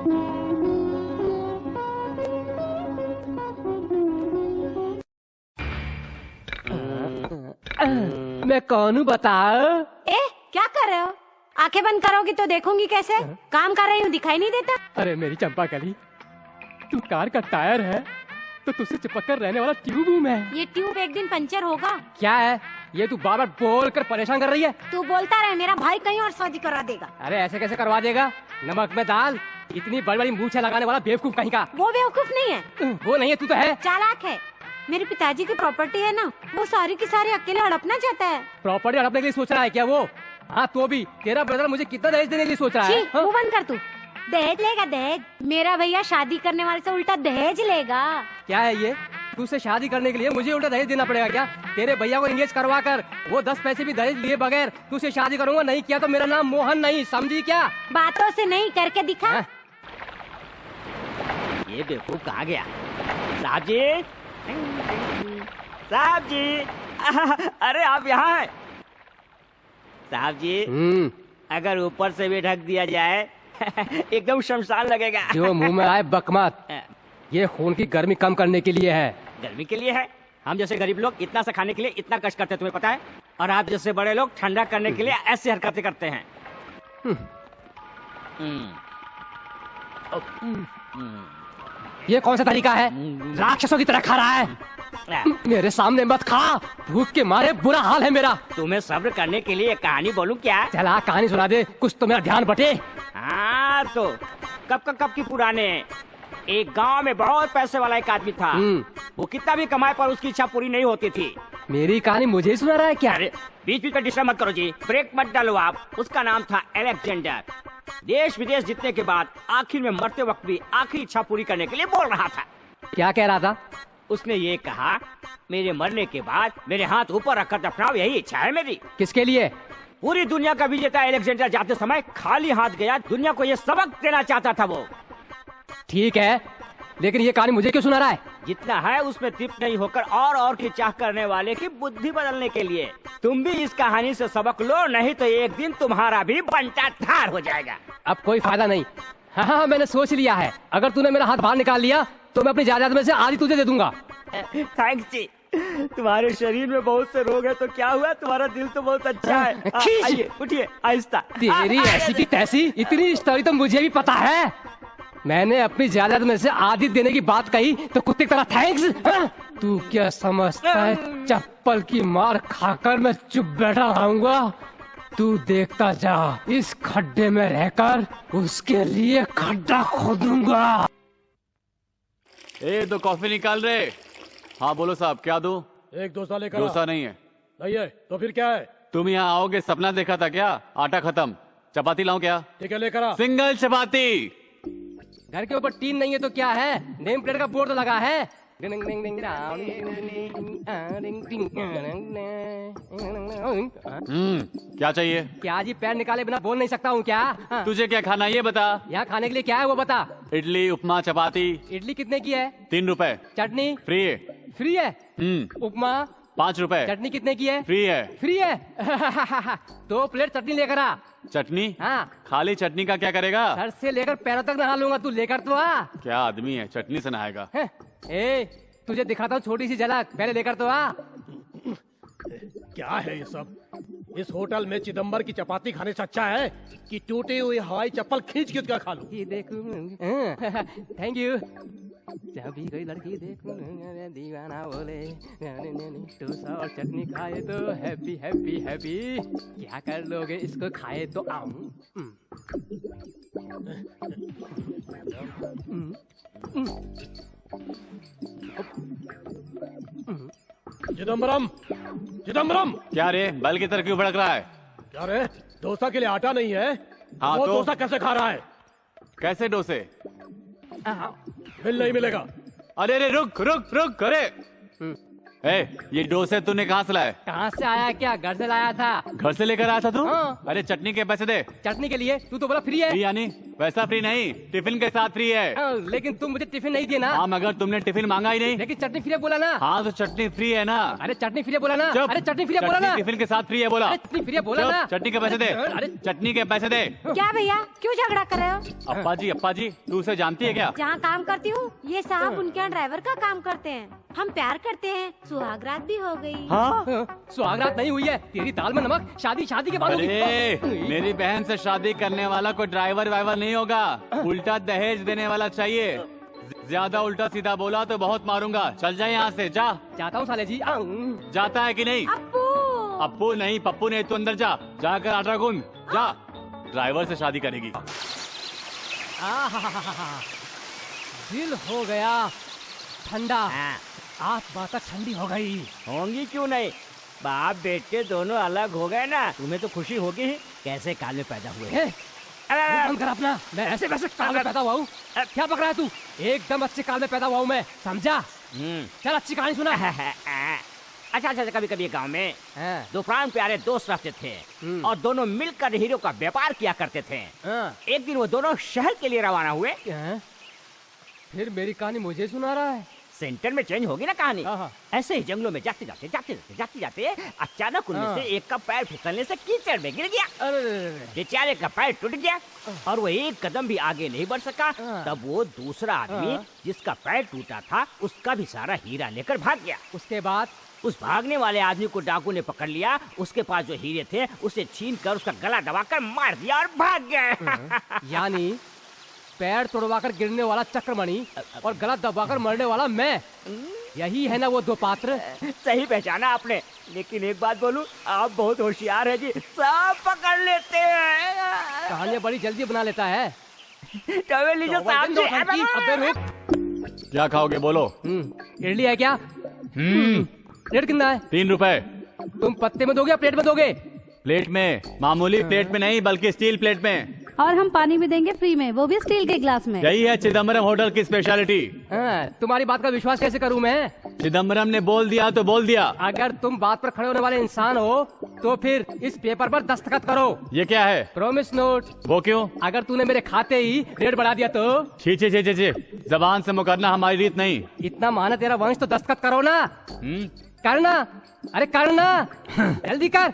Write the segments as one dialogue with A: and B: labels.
A: मैं कौन हूँ बताओ?
B: ए, क्या कर रहे हो? आंखें बंद करोगी तो देखूंगी कैसे? काम कर रही हूँ, दिखाई नहीं देता?
A: अरे मेरी चंपा कली, तू कार का टायर है तो तुझसे चिपक कर रहने वाला ट्यूब हूँ मैं।
B: ये ट्यूब एक दिन पंचर होगा।
A: क्या है ये, तू बार बार बोल कर परेशान कर रही है?
B: तू बोलता रहे, मेरा भाई कहीं और शादी करा देगा।
A: अरे ऐसे कैसे करवा देगा? नमक में दाल, इतनी बड़ी बड़ी मूछें लगाने वाला बेवकूफ कहीं का।
B: वो बेवकूफ नहीं है।
A: वो नहीं है, तू तो है।
B: चालाक है। मेरे पिताजी की प्रॉपर्टी है ना, वो सारी की सारी अकेले हड़पना चाहता है।
A: प्रॉपर्टी हड़पने के लिए सोच रहा है क्या वो? हाँ तो भी तेरा ब्रदर मुझे कितना दहेज देने के लिए सोच रहा है?
B: मुंह बंद कर तू। दहेज लेगा दहेज? मेरा भैया शादी करने वाले से उल्टा दहेज लेगा।
A: क्या है ये? तुझसे शादी करने के लिए मुझे उल्टा दहेज देना पड़ेगा क्या? तेरे भैया को एंगेज करवा कर वो 10 पैसे भी दहेज लिए बगैर तुझसे शादी करूंगा। नहीं किया तो मेरा नाम मोहन नहीं, समझी क्या?
B: बातों से नहीं, करके दिखा।
C: ये देखो कहाँ गया? साहब जी, साहब जी, अरे आप यहाँ हैं? साहब जी, अगर ऊपर से भी ढक दिया जाए एकदम शमशान लगेगा।
A: जो मुंह में आए बक मत। ये खून की गर्मी कम करने के लिए है।
C: गर्मी के लिए है? हम जैसे गरीब लोग इतना सा खाने के लिए इतना कष्ट करते हैं, तुम्हें पता है? और आप जैसे बड़े लोग ठंडा करने के लिए ऐसी हरकतें करते हैं।
A: ये कौन सा तरीका है? राक्षसों की तरह खा रहा है। मेरे सामने मत खा, भूख के मारे बुरा हाल है मेरा।
C: तुम्हें सब्र करने के लिए कहानी बोलूं क्या?
A: चला कहानी सुना दे, कुछ तो मेरा ध्यान बटे।
C: हाँ तो कब की पुराने। एक गांव में बहुत पैसे वाला एक आदमी था। वो कितना भी कमाए पर उसकी इच्छा पूरी नहीं होती थी।
A: मेरी कहानी मुझे ही सुना रहा है क्या?
C: अरे बीच बीच में डिस्टर्ब मत करो जी, ब्रेक मत डालो आप। उसका नाम था अलेक्जेंडर। देश विदेश जीतने के बाद आखिर में मरते वक्त भी आखिरी इच्छा पूरी करने के लिए बोल रहा था।
A: क्या कह रहा था?
C: उसने ये कहा, मेरे मरने के बाद मेरे हाथ ऊपर रखकर दफनाओ, यही इच्छा है मेरी।
A: किसके लिए?
C: पूरी दुनिया का विजेता अलेक्जेंडर जाते समय खाली हाथ गया, दुनिया को ये सबक देना चाहता था वो।
A: ठीक है, लेकिन ये कहानी मुझे क्यों सुना रहा है?
C: जितना है उसमें तृप्त नहीं होकर और की चाह करने वाले की बुद्धि बदलने के लिए। तुम भी इस कहानी से सबक लो, नहीं तो एक दिन तुम्हारा भी बंटा धार हो जाएगा।
A: अब कोई फायदा नहीं। हाँ, मैंने सोच लिया है। अगर तूने मेरा हाथ बाहर निकाल लिया तो मैं अपनी जायदाद में से आधी तुझे दे दूंगा।
C: थैंक्स जी। तुम्हारे शरीर में बहुत से रोग है तो क्या हुआ, तुम्हारा दिल तो बहुत अच्छा है। आइए उठिए आहिस्ता।
A: तेरी ऐसी की तैसी इतनी स्टोरी तो मुझे भी पता है। मैंने अपनी जायदाद में से आधी देने की बात कही तो कुत्ते की तरह थैंक्स। तू क्या समझता है चप्पल की मार खाकर मैं चुप बैठा रहूंगा? तू देखता जा, इस खड्डे में रहकर उसके लिए खड्डा खोदूंगा।
D: दो कॉफी निकाल रहे। हाँ बोलो साहब, क्या दूं?
E: एक डोसा लेकर।
D: डोसा नहीं है।
E: नहीं है तो फिर क्या है?
D: तुम यहाँ आओगे सपना देखा था क्या? आटा खत्म, चपाती लाऊं क्या?
E: ठीक है लेकर आ।
D: सिंगल चपाती।
A: घर के ऊपर टीन नहीं है तो क्या है, नेम प्लेट का बोर्ड तो लगा है।
D: क्या चाहिए?
A: क्या जी, पैर निकाले बिना बोल नहीं सकता हूँ क्या?
D: तुझे क्या खाना ये बता।
A: यहाँ खाने के लिए क्या है वो बता।
D: इडली, उपमा, चपाती।
A: इडली कितने की है?
D: 3 रुपए।
A: चटनी
D: फ्री है।
A: फ्री है? उपमा
D: 5 रुपए।
A: चटनी कितने की है?
D: फ्री है।
A: फ्री है? 2 प्लेट चटनी लेकर आ।
D: चटनी?
A: हाँ।
D: खाली चटनी का क्या करेगा?
A: सर से लेकर पैरों तक नहा लूंगा, तू लेकर तो आ।
D: क्या आदमी है, चटनी से नहाएगा?
A: तुझे दिखाता हूँ छोटी सी झलक, पहले लेकर तो आ।
E: क्या है ये सब? इस होटल में चिदम्बर की चपाती खाने से अच्छा है कि टूटी हुई हवाई चप्पल खींच खींच कर खा लूं।
A: ये देखूं। Thank you. जब भी कोई लड़की देखूं दीवाना बोले डोसा और चटनी खाए तो हैप्पी हैप्पी हैप्पी। क्या कर लोगे इसको खाए तो आऊं।
E: चिदम्बरम, चिदम्बरम।
D: क्या रे, बैल की तरह क्यों भड़क रहा है?
E: क्या रे, डोसा के लिए आटा नहीं है?
D: हाँ
E: वो
D: तो
E: डोसा कैसे खा रहा है?
D: कैसे डोसे?
E: फिर नहीं मिलेगा।
D: अरे रुक रुक रुक। अरे ये डोसे तूने कहाँ से लाया?
A: कहाँ से आया क्या? घर से लाया था।
D: घर से लेकर आया था तू?
A: हाँ।
D: अरे चटनी के पैसे दे।
A: चटनी के लिए तू तो बोला फ्री है।
D: फ्री यानी वैसा फ्री नहीं, टिफिन के साथ फ्री है।
A: लेकिन तुम मुझे टिफिन नहीं दिए ना।
D: हाँ मगर तुमने टिफिन मांगा ही नहीं।
A: लेकिन चटनी फ्री बोला ना।
D: हाँ तो चटनी फ्री है ना।
A: अरे चटनी फ्री बोला ना।
D: चुप।
A: अरे चटनी फ्री बोला ना।
D: टिफिन के साथ फ्री है बोला।
A: अरे चटनी फ्री बोला ना।
D: चटनी के पैसे दे।
A: अरे
D: चटनी के पैसे दे।
B: क्या भैया, क्यों झगड़ा कर रहे हो?
D: अप्पा जी तू उसे जानती है क्या?
B: जहाँ काम करती हूँ ये साहब उनके यहाँ ड्राइवर का काम करते हैं। हम प्यार करते हैं, सुहागरात भी हो गई।
D: हाँ
A: सुहागरात नहीं हुई है, तेरी दाल में नमक। शादी के बाद होगी।
D: अरे मेरी बहन से शादी करने वाला कोई ड्राइवर वाइवर नहीं होगा, उल्टा दहेज देने वाला चाहिए। ज्यादा उल्टा सीधा बोला तो बहुत मारूंगा। चल जा यहाँ से, जा।
A: जाता हूँ साले जी।
D: जाता है कि नहीं? अप्पू नहीं, पप्पू नहीं, तू अंदर जा। जाकर आटा गूंद, जा। ड्राइवर से शादी करेगी।
A: दिल हो गया ठंडा।
C: हाँ।
A: आप बात ठंडी हो गई।
C: होंगी क्यों नहीं, बाप बेटे दोनों अलग हो गए ना, तुम्हें तो खुशी होगी ही। कैसे काल में पैदा हुए।
A: बंद कर अपना। मैं ऐसे वैसे काल में पैदा हुआ हूँ। क्या पक रहा है तू? एकदम अच्छे काल में पैदा हुआ हूँ मैं, समझा? चल अच्छी कहानी सुना।
C: अच्छा, कभी कभी गांव में
A: हाँ।
C: दो प्राण प्यारे दोस्त रहते थे और दोनों मिलकर हीरो का व्यापार किया करते थे। एक दिन वो दोनों शहर के लिए रवाना हुए।
A: फिर मेरी कहानी मुझे सुना रहा है।
C: सेंटर में चेंज होगी ना कहानी।
A: हाँ।
C: ऐसे ही जंगलों में जाते जाते अचानक उनमें से एक का पैर फिसलने से कीचड़ में गिर गया। बेचारे का पैर टूट गया और वो एक कदम भी आगे नहीं बढ़ सका। तब वो दूसरा आदमी जिसका पैर टूटा था उसका भी सारा हीरा लेकर भाग गया।
A: उसके बाद
C: उस भागने वाले आदमी को डाकू ने पकड़ लिया। उसके पास जो हीरे थे उसे छीन कर उसका गला दबाकर मार दिया और भाग गए।
A: यानी पैर तोड़वाकर गिरने वाला चक्रमणि और गला दबाकर मरने वाला मैं, यही है ना वो दो पात्र?
C: सही पहचाना आपने। लेकिन एक बात बोलूं, आप बहुत होशियार है जी, सब पकड़ लेते हैं।
A: कहानियां बड़ी जल्दी बना लेता है।
C: टॉवेल लीजिए साहब जी।
A: अबे रुक।
D: क्या खाओगे बोलो?
A: इडली है क्या? प्लेट कितना है?
D: 3 रुपए।
A: तुम पत्ते में दोगे या प्लेट में दोगे?
D: प्लेट में, मामूली प्लेट में नहीं बल्कि स्टील प्लेट में।
F: और हम पानी भी देंगे फ्री में, वो भी स्टील के ग्लास में।
D: यही है चिदम्बरम होटल की स्पेशलिटी।
A: तुम्हारी बात का विश्वास कैसे करूं मैं?
D: चिदम्बरम ने बोल दिया तो बोल दिया।
A: अगर तुम बात पर खड़े होने वाले इंसान हो तो फिर इस पेपर पर दस्तखत करो।
D: ये क्या है?
A: Promise note.
D: वो क्यों?
A: अगर तूने मेरे खाते ही रेट बढ़ा दिया तो?
D: छी, जबान से मुकरना हमारी रीत नहीं।
A: इतना माना तेरा वंश तो दस्तखत करो ना। करना, अरे करना, जल्दी कर।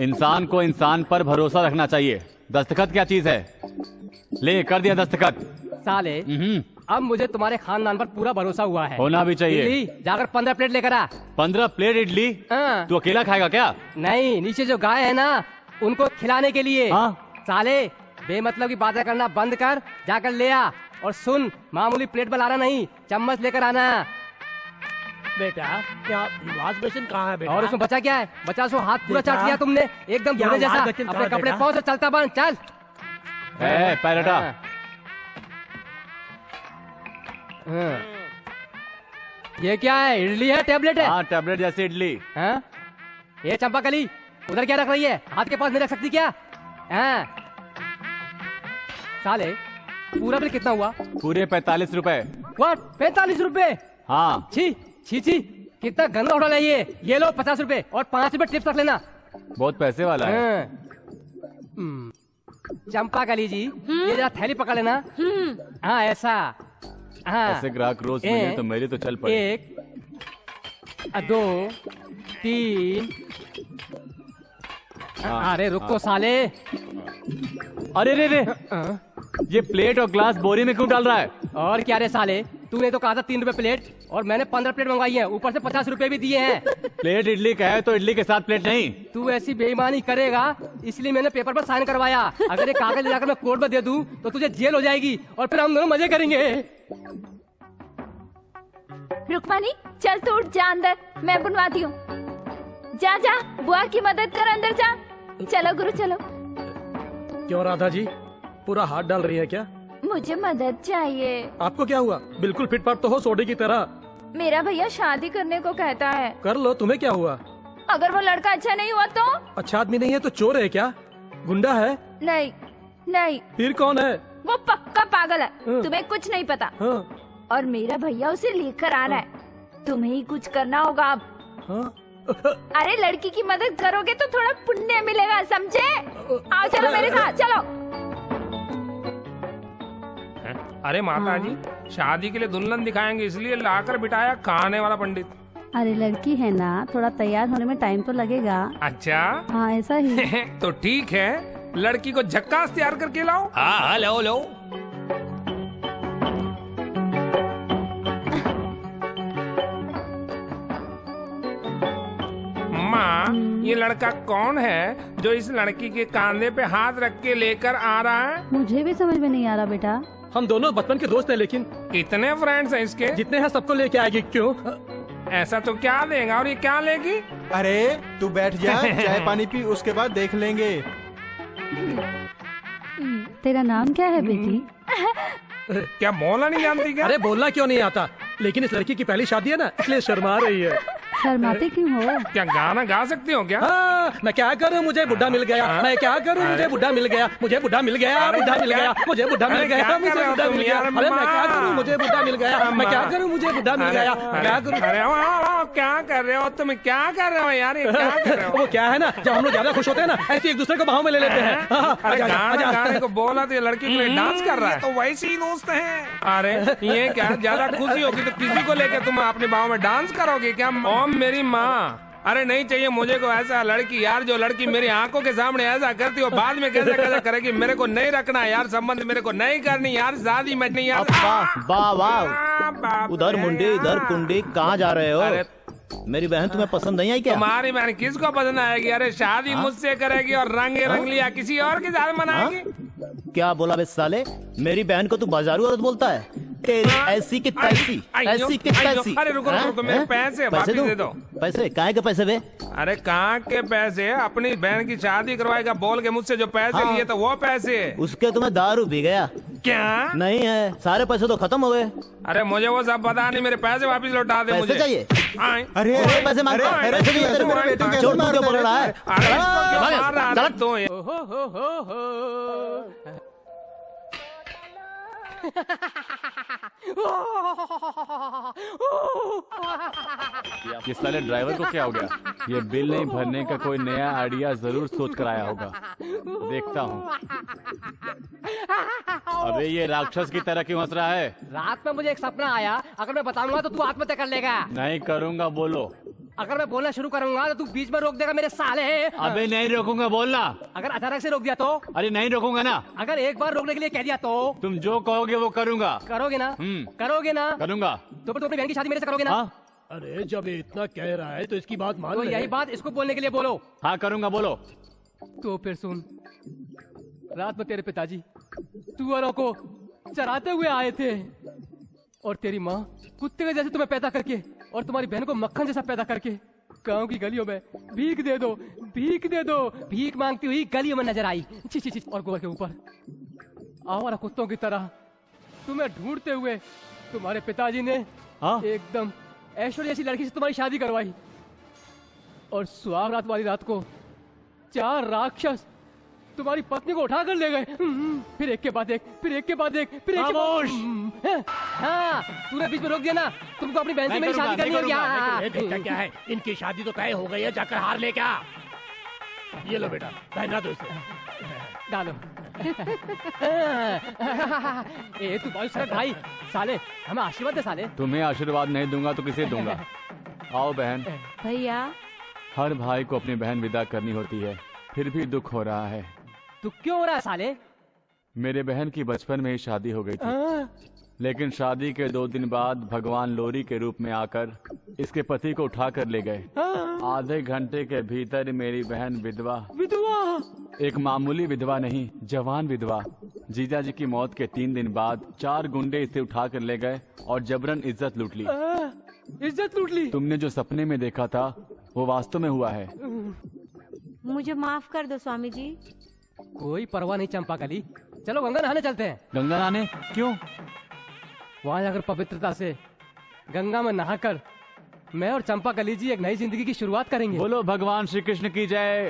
D: इंसान को इंसान पर भरोसा रखना चाहिए। दस्तखत क्या चीज है? ले कर दिया दस्तखत।
A: साले अब मुझे तुम्हारे खानदान पर पूरा भरोसा हुआ है।
D: होना भी चाहिए।
A: इडली जाकर 15 प्लेट लेकर आ।
D: 15 प्लेट इडली? तू अकेला खाएगा क्या?
A: नहीं, नीचे जो गाय है ना उनको खिलाने के लिए। साले बेमतलब की बातें करना बंद कर, जाकर ले आ। और सुन, मामूली प्लेट बनाना नहीं, चम्मच लेकर आना।
E: बेटा क्या वॉश बेसिन कहाँ है बेटा?
A: और उसमें बचा क्या है? बचा सो हाथ पूरा चाट लिया तुमने, एकदम धोने जैसा। अपने कपड़े पाओ से चलता बन, चल।
D: पैरटा।
A: ये क्या है? इडली है टैबलेट है?
D: हाँ टैबलेट जैसी इडली।
A: ये चंपाकली उधर क्या रख रही है? हाथ के पास नहीं रख सकती क्या? साले पूरा बिल कितना हुआ?
D: पूरे 45 रुपए।
A: व्हाट? 45 रुपए?
D: हाँ।
A: छी, कितना गंदा होटल है ये लो 50 रुपए और 5 रुपए टिप्स रख लेना।
D: बहुत पैसे वाला है।
A: चंपाकली जी, ये जरा थैली पकड़ लेना। हाँ ऐसा।
D: ऐसे ग्राहक रोज मिले तो मेरी तो चल पड़े।
A: 1 2 3। अरे रुक तो साले।
D: अरे रे ये प्लेट और ग्लास बोरी में क्यों डाल रहा है?
A: और क्या रे साले, तूने तो कहा था 3 रुपए प्लेट और मैंने 15 प्लेट मंगवाई है, ऊपर से 50 रुपए भी दिए हैं।
D: प्लेट इडली का है तो इडली के साथ प्लेट नहीं।
A: तू ऐसी बेईमानी करेगा इसलिए मैंने पेपर पर साइन करवाया। अगर ये कागज ले जाकर मैं कोर्ट में दे दूं तो तुझे जेल हो जाएगी और फिर हम दोनों मजे करेंगे।
F: रुक्मानी चल तू उठ, जा अंदर, मैं बुनवाती हूँ। जा बुआ की मदद कर, अंदर जा। चलो गुरु चलो।
E: क्यों राधा जी, पूरा हाथ डाल रही है क्या?
F: मुझे मदद चाहिए।
E: आपको क्या हुआ? बिल्कुल फिटफाट तो हो सोडे की तरह।
F: मेरा भैया शादी करने को कहता है।
E: कर लो, तुम्हें क्या हुआ?
F: अगर वो लड़का अच्छा नहीं हुआ तो?
E: अच्छा आदमी नहीं है तो चोर है क्या? गुंडा है?
F: नहीं।
E: फिर कौन है?
F: वो पक्का पागल है। तुम्हें कुछ नहीं पता। और मेरा भैया उसे लेकर आ रहा है। तुम्हें ही कुछ करना होगा अब। अरे लड़की की मदद करोगे तो थोड़ा पुण्य मिलेगा, समझे? आओ चलो मेरे साथ चलो।
G: अरे माता जी, शादी के लिए दुल्हन दिखाएंगे इसलिए लाकर बिठाया खाने वाला पंडित।
H: अरे लड़की है ना, थोड़ा तैयार होने में टाइम तो लगेगा।
G: अच्छा
H: हाँ ऐसा ही।
G: तो ठीक है, लड़की को झक्कास तैयार करके लाओ।
C: हाँ लो लो।
G: माँ, ये लड़का कौन है जो इस लड़की के कांधे पे हाथ रख के लेकर आ रहा है?
H: मुझे भी समझ में नहीं आ रहा बेटा।
E: हम दोनों बचपन के दोस्त हैं, लेकिन
G: कितने फ्रेंड्स हैं इसके?
E: जितने हैं सबको लेके आएगी। क्यों?
G: ऐसा तो क्या देगा और ये क्या लेगी?
I: अरे तू बैठ जा, चाय पानी पी, उसके बाद देख लेंगे।
H: तेरा नाम क्या है बेटी?
G: क्या बोलना नहीं जानती क्या?
E: अरे बोलना क्यों नहीं आता, लेकिन इस लड़की की पहली शादी है ना, इसलिए शर्मा रही है।
H: शर्माते क्यों हो?
G: क्या गाना गा सकती हो क्या?
E: मैं क्या करूं, मुझे बुढ़ा मिल गया। मैं क्या करूं, मुझे बुढ़ा मिल गया। मुझे बुढ़ा मिल गया, बुढ़ा मिल गया, मुझे बुढ़ा मिल गया, मुझे बुढ़ा मिल गया। अरे मैं क्या करूं, मुझे बुढ़ा मिल गया। मैं क्या करूं, मुझे बुढ़ा मिल गया। क्या करूं?
G: अरे क्या कर रहे हो तुम? क्या कर रहे हो यार, ये क्या कर रहे हो?
E: वो क्या है ना, जब हम लोग ज्यादा खुश होते हैं ना, ऐसे एक दूसरे को बाहों में ले लेते हैं।
G: अरे गाने को बोला तो ये लड़की के लिए डांस कर रहा है। तो वैसे ही दोस्त है। अरे ये क्या, ज्यादा खुशी होगी तो किसी को लेकर तुम अपने बाहों में डांस करोगे क्या? ओम मेरी माँ, अरे नहीं चाहिए मुझे को ऐसा लड़की यार, जो लड़की मेरी आंखों के सामने ऐसा करती हो, बाद में कैसे कैसे करेगी। मेरे को नहीं रखना यार, संबंध मेरे को नहीं करनी यार, शादी में नहीं यार।
J: वाह वाह, उधर मुंडी इधर कुंडी, कहाँ जा रहे हो?
G: अरे
J: मेरी बहन तुम्हें पसंद नहीं आई क्या?
G: तुम्हारी बहन किसको पसंद आएगी? अरे शादी मुझसे करेगी और रंग लिया किसी और के साथ मनाएगी।
J: क्या बोला बे साले, मेरी बहन को तू बाजारू औरत बोलता है? तेरी ऐसी की तैसी, ऐसी की तैसी।
G: अरे रुको रुको, मेरे पैसे वापस दे दो।
J: पैसे काहे के पैसे बे?
G: अरे कहाँ के पैसे? अपनी बहन की शादी करवाएगा बोल के मुझसे जो पैसे लिए तो वो पैसे।
J: उसके तुम्हें दारू पी गया
G: क्या?
J: नहीं है, सारे पैसे तो खत्म हो गए।
G: अरे मुझे वो सब पता नहीं, मेरे पैसे वापस लौटा दे। मुझे
J: चाहिए।
I: अरे
J: पैसे मांग रहा है, चोट क्यों पकड़ रहा है?
D: ये साले ड्राइवर को क्या हो गया? ये बिल नहीं भरने का कोई नया आइडिया जरूर सोच कर आया होगा, देखता हूँ। अबे ये राक्षस की तरह क्यों हंस रहा है?
A: रात में मुझे एक सपना आया, अगर मैं बताऊंगा तो तू आत्महत्या कर लेगा।
D: नहीं करूँगा, बोलो।
A: अगर मैं बोलना शुरू करूंगा तो तू बीच में रोक देगा मेरे साले।
D: अबे नहीं रोकूंगा, बोलना।
A: अगर अचानक से रोक दिया तो?
D: अरे नहीं रोकूंगा ना।
A: अगर एक बार रोकने के लिए कह दिया तो?
D: तुम जो कहोगे वो करूंगा।
A: करोगे ना? करोगे ना?
D: करूंगा।
A: तो फिर अपनी बहन की शादी मेरे से करोगे ना?
E: अरे जब ये इतना कह रहा है तो इसकी बात मान
A: तो यही बात इसको बोलने के लिए बोलो।
D: हाँ करूंगा, बोलो।
A: तो फिर सुन, रात में तेरे पिताजी तुअरों को चराते हुए आए थे और तेरी माँ कुत्ते के जैसे तुम्हें पैदा करके और तुम्हारी बहन को मक्खन जैसा पैदा करके गांव की गलियों में भीख दे दो, भीख दे दो, भीख मांगती हुई गलियों में नजर आई। ची ची ची, और गोबर के ऊपर आवारा कुत्तों की तरह तुम्हें ढूंढते हुए तुम्हारे पिताजी ने एकदम ऐश्वर्या जैसी लड़की से तुम्हारी शादी करवाई और सुहाग रात वाली रात को 4 राक्षस तुम्हारी पत्नी को उठाकर ले गए। फिर एक के बाद एक, फिर एक के बाद एक, फिर एक के बाद। हाँ, तूने बीच में रोक दिया ना। तुमको अपनी बहन से मेरी शादी करनी है क्या?
E: क्या है, इनकी शादी तो तय हो गई है, जाकर हार लेके आ। ये लो बेटा, पहना दो इसे।
A: डालो। ए तू बहुत सर भाई, साले हमें आशीर्वाद दे साले।
D: तुम्हें आशीर्वाद नहीं दूंगा तो किसे दूंगा? आओ बहन।
B: भैया,
D: हर भाई को अपनी बहन विदा करनी होती है, फिर भी दुख हो रहा है।
A: दुख क्यों हो रहा है साले?
D: मेरे बहन की बचपन में ही शादी हो गई थी, लेकिन शादी के 2 दिन बाद भगवान लोरी के रूप में आकर इसके पति को उठा कर ले गए। आधे घंटे के भीतर मेरी बहन विधवा। एक मामूली विधवा नहीं, जवान विधवा। जीजा जी की मौत के 3 दिन बाद 4 गुंडे इसे उठा कर ले गए और जबरन इज्जत लूट ली।
A: इज्जत लूट ली?
D: तुमने जो सपने में देखा था वो वास्तव में हुआ है।
B: मुझे माफ कर दो स्वामी जी।
A: कोई परवाह नहीं चंपाकली, चलो गंगा नहाने चलते हैं।
D: गंगा नहाने क्यों?
A: वहाँ जाकर पवित्रता से गंगा में नहाकर मैं और चंपाकली जी एक नई जिंदगी की शुरुआत करेंगे।
D: बोलो भगवान श्री कृष्ण की जय।